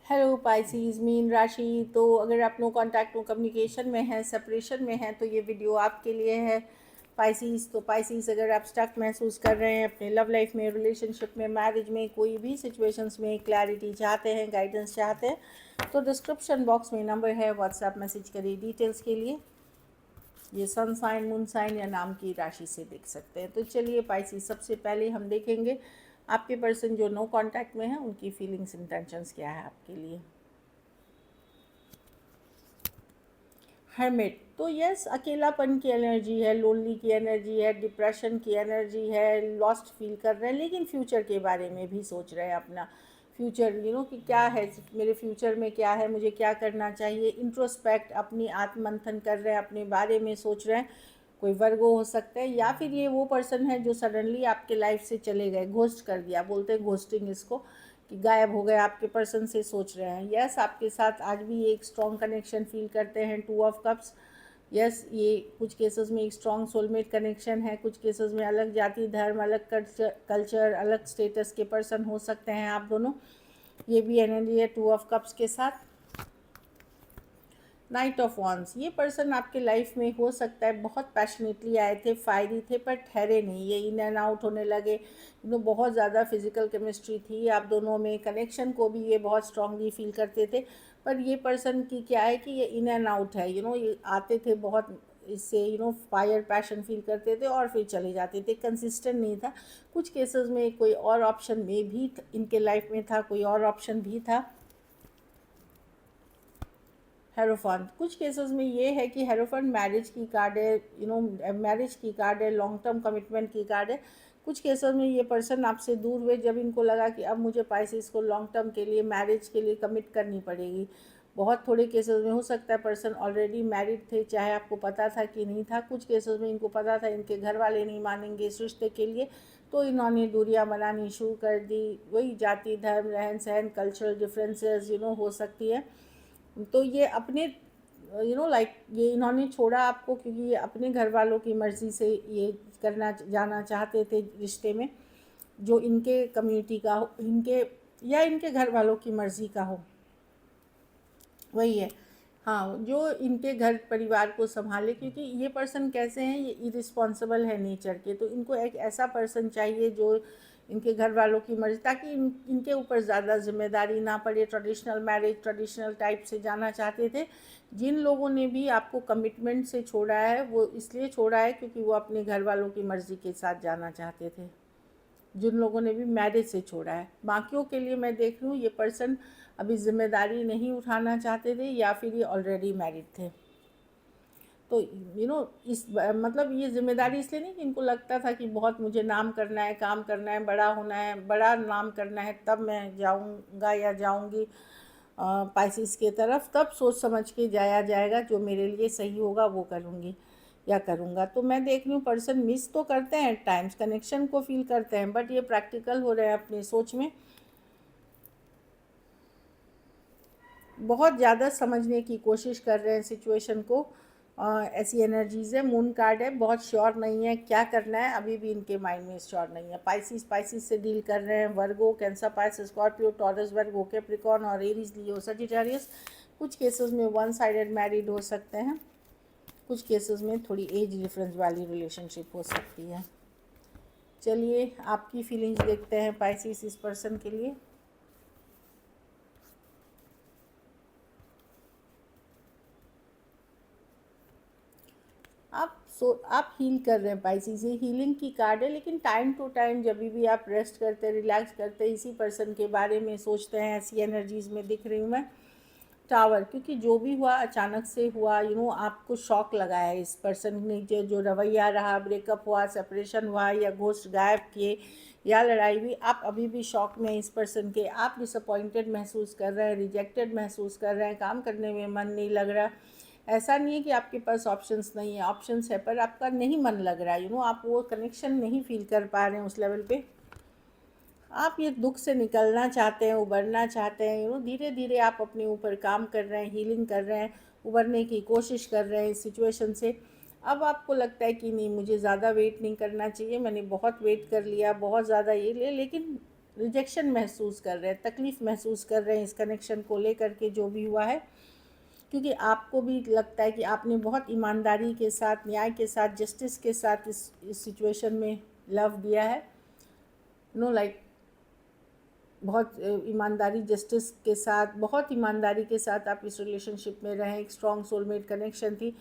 Hello Pisces mean राशि। तो अगर आप नो कांटेक्ट नो कम्युनिकेशन में हैं, सेपरेशन में हैं, तो ये वीडियो आपके लिए है। पाइसीज, तो पाइसीज अगर आप स्टक महसूस कर रहे हैं अपने लव लाइफ में, रिलेशनशिप में, मैरिज में, कोई भी सिचुएशंस में क्लैरिटी चाहते हैं, गाइडेंस चाहते हैं, तो डिस्क्रिप्शन बॉक्स में नंबर है, व्हाट्सएप मैसेज करिए डिटेल्स के लिए। ये सन साइन, मून साइन या नाम की राशि से देख सकते हैं। तो चलिए पाइसीज, सबसे पहले हम देखेंगे आपके पर्सन जो नो कांटेक्ट में है उनकी फीलिंग्स, इंटेंशंस क्या है आपके लिए। हर्मिट, तो यस, अकेलापन की एनर्जी है, लोनली की एनर्जी है, डिप्रेशन की एनर्जी है, लॉस्ट फील कर रहे हैं, लेकिन फ्यूचर के बारे में भी सोच रहे हैं अपना फ्यूचर, कि क्या है मेरे फ्यूचर में, क्या है, मुझे क्या करना चाहिए। इंट्रोस्पेक्ट, अपनी आत्ममंथन कर रहे हैं, अपने बारे में सोच रहे हैं। कोई वर्गो हो सकता है, या फिर ये वो पर्सन है जो सडनली आपके लाइफ से चले गए, घोस्ट कर दिया, बोलते हैं घोस्टिंग इसको, कि गायब हो गए, आपके पर्सन से सोच रहे हैं। यस, आपके साथ आज भी एक स्ट्रॉन्ग कनेक्शन फील करते हैं, 2 ऑफ कप्स। यस, ये कुछ केसेस में एक स्ट्रॉन्ग सोलमेट कनेक्शन है, कुछ केसेस में अलग जाति धर्म, अलग कल्चर, अलग स्टेटस के पर्सन हो सकते हैं आप दोनों। ये भी एनर्जी है 2 ऑफ कप्स के साथ। नाइट ऑफ वॉन्स, ये पर्सन आपके लाइफ में हो सकता है बहुत पैशनेटली आए थे, फायरी थे, पर ठहरे नहीं, ये इन एंड आउट होने लगे। बहुत ज़्यादा फिजिकल केमिस्ट्री थी आप दोनों में, कनेक्शन को भी ये बहुत स्ट्रांगली फील करते थे। पर ये पर्सन की क्या है कि ये इन एंड आउट है, ये आते थे बहुत, इससे फायर पैशन फील करते थे और फिर चले जाते थे, कंसिस्टेंट नहीं था। कुछ केसेस में कोई और ऑप्शन में भी इनके लाइफ में था, कोई और ऑप्शन भी था। हेरोफंट, कुछ केसेस में ये है कि हेरोफंट मैरिज की कार्ड है, मैरिज की कार्ड है, लॉन्ग टर्म कमिटमेंट की कार्ड है। कुछ केसेस में ये पर्सन आपसे दूर हुए जब इनको लगा कि अब मुझे पाइसेस को लॉन्ग टर्म के लिए, मैरिज के लिए कमिट करनी पड़ेगी। बहुत थोड़े केसेस में हो सकता है पर्सन ऑलरेडी मैरिड थे, चाहे आपको पता था कि नहीं था। कुछ केसेस में इनको पता था, इनके घर वाले नहीं मानेंगे इस रिश्ते के लिए, तो इन्होंने दूरियां बनानी शुरू कर दी। वही जाति धर्म, रहन सहन, कल्चरल डिफरेंसेस हो सकती है। तो ये अपने लाइक ये इन्होंने छोड़ा आपको क्योंकि ये अपने घर वालों की मर्ज़ी से ये करना जाना चाहते थे रिश्ते में, जो इनके कम्युनिटी का हो, इनके या इनके घर वालों की मर्ज़ी का हो, वही है। हाँ, जो इनके घर परिवार को संभाले, क्योंकि ये पर्सन कैसे हैं, ये इरिस्पॉन्सिबल है नेचर के, तो इनको एक ऐसा पर्सन चाहिए जो इनके घर वालों की मर्ज़ी, ताकि इनके ऊपर ज़्यादा जिम्मेदारी ना पड़े। ट्रेडिशनल मैरिज, ट्रेडिशनल टाइप से जाना चाहते थे। जिन लोगों ने भी आपको कमिटमेंट से छोड़ा है, वो इसलिए छोड़ा है क्योंकि वो अपने घर वालों की मर्ज़ी के साथ जाना चाहते थे। जिन लोगों ने भी मैरिज से छोड़ा है, बाकियों के लिए मैं देख रही हूँ ये पर्सन अभी जिम्मेदारी नहीं उठाना चाहते थे, या फिर ये ऑलरेडी मैरिड थे। तो इस मतलब ये जिम्मेदारी इसलिए नहीं कि इनको लगता था कि बहुत मुझे नाम करना है, काम करना है, बड़ा होना है, बड़ा नाम करना है, तब मैं जाऊंगा या जाऊंगी पाइसिस के तरफ, तब सोच समझ के जाया जाएगा, जो मेरे लिए सही होगा वो करूँगी या करूँगा। तो मैं देख रही हूँ पर्सन मिस तो करते हैं टाइम्स, कनेक्शन को फील करते हैं, बट ये प्रैक्टिकल हो रहे हैं अपनी सोच में, बहुत ज़्यादा समझने की कोशिश कर रहे हैं सिचुएशन को। ऐसी एनर्जीज़ है, मून कार्ड है, बहुत श्योर नहीं है क्या करना है, अभी भी इनके माइंड में श्योर नहीं है। पाइसिस से डील कर रहे हैं, वर्गो, cancer, Pisces, Scorpio, taurus, Virgo, Capricorn और एरीज, लियो, सजिटेरियस। कुछ केसेस में वन साइडेड मैरिड हो सकते हैं, कुछ केसेस में थोड़ी एज डिफरेंस वाली रिलेशनशिप हो सकती है। चलिए आपकी फीलिंग्स देखते हैं पाइसिस इस पर्सन के लिए। आप हील कर रहे हैं पाइसिस, ये हीलिंग की कार्ड है, लेकिन टाइम टू टाइम जब भी आप रेस्ट करते हैं, रिलैक्स करते हैं, इसी पर्सन के बारे में सोचते हैं, ऐसी एनर्जीज में दिख रही हूँ मैं। टावर, क्योंकि जो भी हुआ अचानक से हुआ, आपको शॉक लगा है इस पर्सन ने, जो रवैया रहा, ब्रेकअप हुआ, सेपरेशन हुआ, या घोस्ट गायब किए, या लड़ाई हुई, आप अभी भी शॉक में इस पर्सन के। आप डिसअपॉइंटेड महसूस कर रहे हैं, रिजेक्टेड महसूस कर रहे हैं, काम करने में मन नहीं लग रहा। ऐसा नहीं है कि आपके पास ऑप्शंस नहीं है, ऑप्शंस है, पर आपका नहीं मन लग रहा है, आप वो कनेक्शन नहीं फील कर पा रहे हैं उस लेवल पे। आप ये दुख से निकलना चाहते हैं, उबरना चाहते हैं, धीरे धीरे आप अपने ऊपर काम कर रहे हैं, हीलिंग कर रहे हैं, उबरने की कोशिश कर रहे हैं इस सिचुएशन से। अब आपको लगता है कि नहीं, मुझे ज़्यादा वेट नहीं करना चाहिए, मैंने बहुत वेट कर लिया, बहुत ज़्यादा ये ले, लेकिन रिजेक्शन महसूस कर रहे हैं, तकलीफ़ महसूस कर रहे हैं इस कनेक्शन को लेकर के जो भी हुआ है, क्योंकि आपको भी लगता है कि आपने बहुत ईमानदारी के साथ, न्याय के साथ, जस्टिस के साथ इस सिचुएशन में लव दिया है। लाइक बहुत ईमानदारी, जस्टिस के साथ, बहुत ईमानदारी के साथ आप इस रिलेशनशिप में रहें, एक स्ट्रॉन्ग सोलमेट कनेक्शन थी।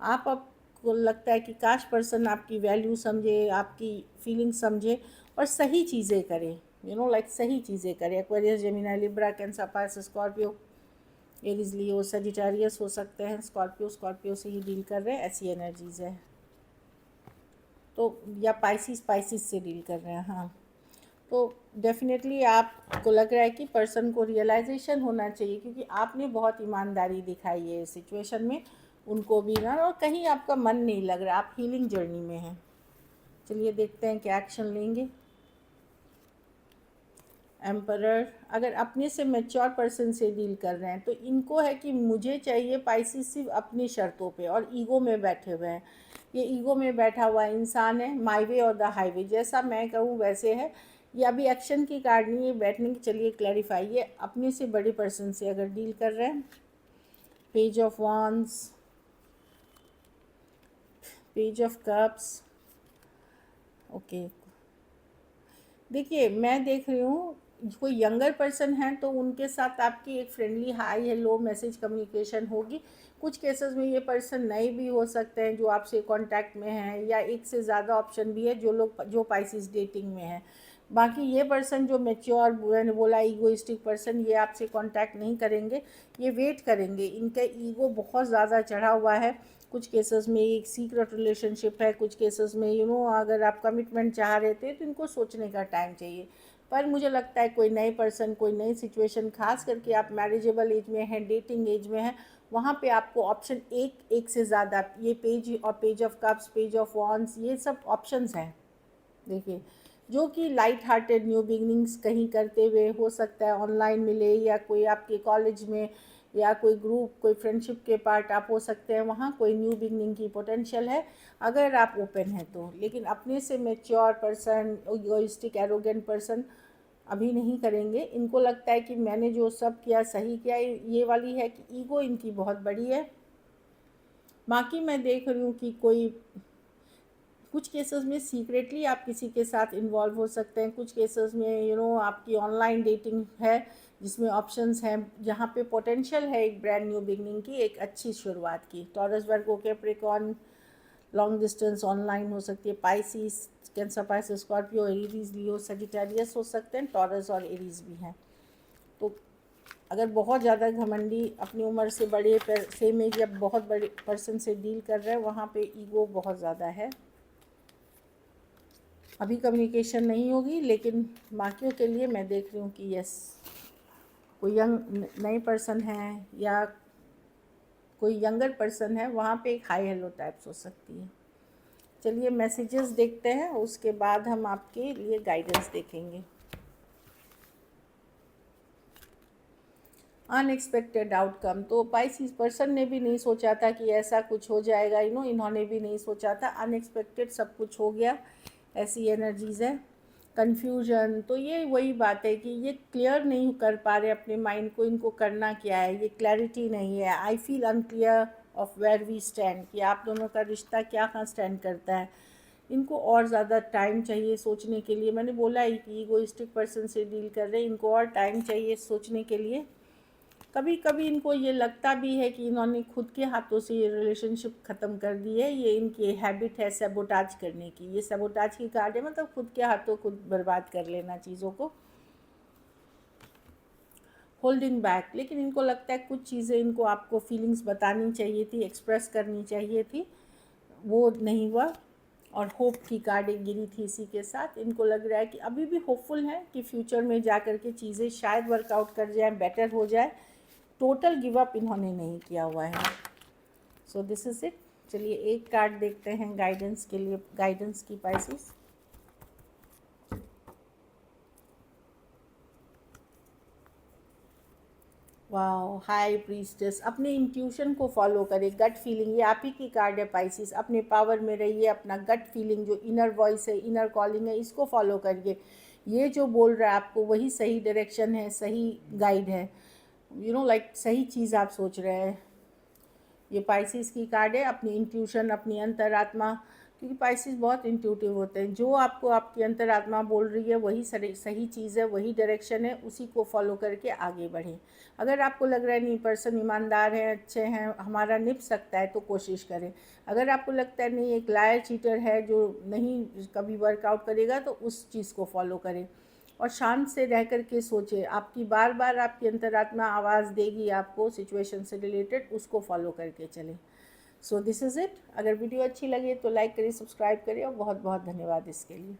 आपको लगता है कि काश पर्सन आपकी वैल्यू समझे, आपकी फीलिंग समझे और सही चीज़ें करे, लाइक सही चीज़ें करे। Aquarius, Gemini, Libra, Cancer, Pisces, Scorpio, Aries, Leo, Sagittarius हो सकते हैं। स्कॉर्पियो से ही डील कर रहे हैं, ऐसी एनर्जीज़ है। तो या पाइसिस से डील कर रहे हैं, हाँ। तो डेफिनेटली आपको लग रहा है कि पर्सन को रियलाइजेशन होना चाहिए, क्योंकि आपने बहुत ईमानदारी दिखाई है इस सिचुएशन में, उनको भी ना, और कहीं आपका मन नहीं लग रहा, आप हीलिंग जर्नी में हैं। चलिए देखते हैं क्या एक्शन लेंगे। एम्परर, अगर अपने से मैच्योर पर्सन से डील कर रहे हैं तो इनको है कि मुझे चाहिए पाइसिस सिर्फ अपनी शर्तों पे, और ईगो में बैठे हुए हैं। ये ईगो में बैठा हुआ इंसान है, माई वे और द हाईवे, जैसा मैं कहूँ वैसे है। ये अभी एक्शन की कार्ड नहीं है, बैठने की। चलिए क्लैरिफाई, ये अपने से बड़े पर्सन से अगर डील कर रहे हैं। Page of wands, page of cups, okay. देखिए मैं देख रही हूँ कोई यंगर पर्सन है तो उनके साथ आपकी एक friendly hi hello message communication होगी। कुछ केसेस में ये पर्सन नए भी हो सकते हैं जो आपसे कांटेक्ट में हैं, या एक से ज़्यादा ऑप्शन भी है जो पाइसिस डेटिंग में है। बाकी ये पर्सन जो मैच्योर, मैंने बोला ईगोइस्टिक पर्सन, ये आपसे कांटेक्ट नहीं करेंगे, ये वेट करेंगे। इनका ईगो बहुत ज़्यादा चढ़ा हुआ है। कुछ केसेस में एक सीक्रेट रिलेशनशिप है, कुछ केसेस में अगर आप कमिटमेंट चाह रहे थे तो इनको सोचने का टाइम चाहिए। पर मुझे लगता है कोई नए पर्सन, कोई नई सिचुएशन, खास करके आप मैरिजेबल एज में हैं, डेटिंग एज में हैं, वहाँ पे आपको ऑप्शन एक से ज़्यादा, ये पेज और page of cups, page of wands, ये सब ऑप्शंस हैं। देखिए, जो कि लाइट हार्टेड न्यू बिगनिंग्स कहीं करते हुए, हो सकता है ऑनलाइन मिले, या कोई आपके कॉलेज में, या कोई ग्रुप, कोई फ्रेंडशिप के पार्ट आप हो सकते हैं, वहाँ कोई न्यू बिगनिंग की पोटेंशियल है अगर आप ओपन हैं तो। लेकिन अपने से mature person, egoistic arrogant person अभी नहीं करेंगे। इनको लगता है कि मैंने जो सब किया सही किया। ये वाली है कि ईगो इनकी बहुत बड़ी है। बाकी मैं देख रही हूँ कि कोई, कुछ केसेस में सीक्रेटली आप किसी के साथ इन्वॉल्व हो सकते हैं। कुछ केसेस में आपकी ऑनलाइन डेटिंग है जिसमें ऑप्शंस हैं, जहाँ पे पोटेंशियल है एक ब्रांड न्यू बिगनिंग की, एक अच्छी शुरुआत की। Taurus, Virgo, Capricorn, long distance online हो सकती है। Pisces, Cancer, Pisces, Scorpio, Aries, Leo, Sagittarius हो सकते हैं। टॉरस और एरीज भी हैं। तो अगर बहुत ज़्यादा घमंडी, अपनी उम्र से बड़े सेम एज या बहुत बड़े पर्सन से डील कर रहे हैं, वहाँ पे ईगो बहुत ज़्यादा है। अभी कम्युनिकेशन नहीं होगी, लेकिन बाकियों के लिए मैं देख रही हूँ कि यस, कोई यंग नए पर्सन है या कोई यंगर पर्सन है, वहाँ पे एक हाई हेलो टाइप्स हो सकती है। चलिए मैसेजेस देखते हैं, उसके बाद हम आपके लिए गाइडेंस देखेंगे। अनएक्सपेक्टेड आउटकम, तो पाइसिस पर्सन ने भी नहीं सोचा था कि ऐसा कुछ हो जाएगा। इन्होंने भी नहीं सोचा था, अनएक्सपेक्टेड सब कुछ हो गया, ऐसी एनर्जीज़ है। कन्फ्यूजन, तो ये वही बात है कि ये क्लियर नहीं कर पा रहे अपने माइंड को, इनको करना क्या है, ये क्लैरिटी नहीं है। I feel unclear of where we stand, कि आप दोनों का रिश्ता क्या कहाँ स्टैंड करता है। इनको और ज़्यादा टाइम चाहिए सोचने के लिए। मैंने बोला ही कि ईगोइस्टिक पर्सन से डील कर रहे हैं, इनको और टाइम चाहिए सोचने के लिए। कभी कभी इनको ये लगता भी है कि इन्होंने खुद के हाथों से ये रिलेशनशिप ख़त्म कर दी है। ये इनकी हैबिट है सैबोटाज करने की। ये सैबोटाज की कार्ड है, मतलब खुद के हाथों खुद बर्बाद कर लेना चीज़ों को। होल्डिंग बैक, लेकिन इनको लगता है कुछ चीज़ें इनको आपको फीलिंग्स बतानी चाहिए थी, एक्सप्रेस करनी चाहिए थी, वो नहीं हुआ। और होप की कार्ड एक गिरी थी इसी के साथ। इनको लग रहा है कि अभी भी होपफुल हैं कि फ्यूचर में जा कर के चीज़ें शायद वर्कआउट कर जाए, बेटर हो जाए। टोटल गिव अप इन्होंने नहीं किया हुआ है। So this is it. चलिए एक कार्ड देखते हैं गाइडेंस के लिए, गाइडेंस की पाइसिस। वाओ, हाई प्रीस्टेस, अपने इंट्यूशन को फॉलो करें, गट फीलिंग, ये आप ही की कार्ड है पाइसिस। अपने पावर में रहिए, अपना गट फीलिंग जो इनर वॉइस है, इनर कॉलिंग है, इसको फॉलो करिए। ये जो बोल रहा है आपको वही सही डायरेक्शन है, सही गाइड है, लाइक सही चीज़ आप सोच रहे हैं। ये पाइसिस की कार्ड है, अपनी इंट्यूशन, अपनी अंतरात्मा, क्योंकि पाइसिस बहुत इंट्यूटिव होते हैं। जो आपको आपकी अंतरात्मा बोल रही है वही सही चीज़ है, वही डायरेक्शन है, उसी को फॉलो करके आगे बढ़ें। अगर आपको लग रहा है नहीं पर्सन ईमानदार है, अच्छे हैं, हमारा निभ सकता है, तो कोशिश करें। अगर आपको लगता है नहीं एक लायर चीटर है जो नहीं कभी वर्कआउट करेगा, तो उस चीज़ को फॉलो करें और शांत से रह कर के सोचें। आपकी बार बार आपकी अंतरात्मा आवाज़ देगी आपको सिचुएशन से रिलेटेड, उसको फॉलो करके चलें। So this is it. अगर वीडियो अच्छी लगे तो लाइक करिए, सब्सक्राइब करिए और बहुत बहुत धन्यवाद इसके लिए।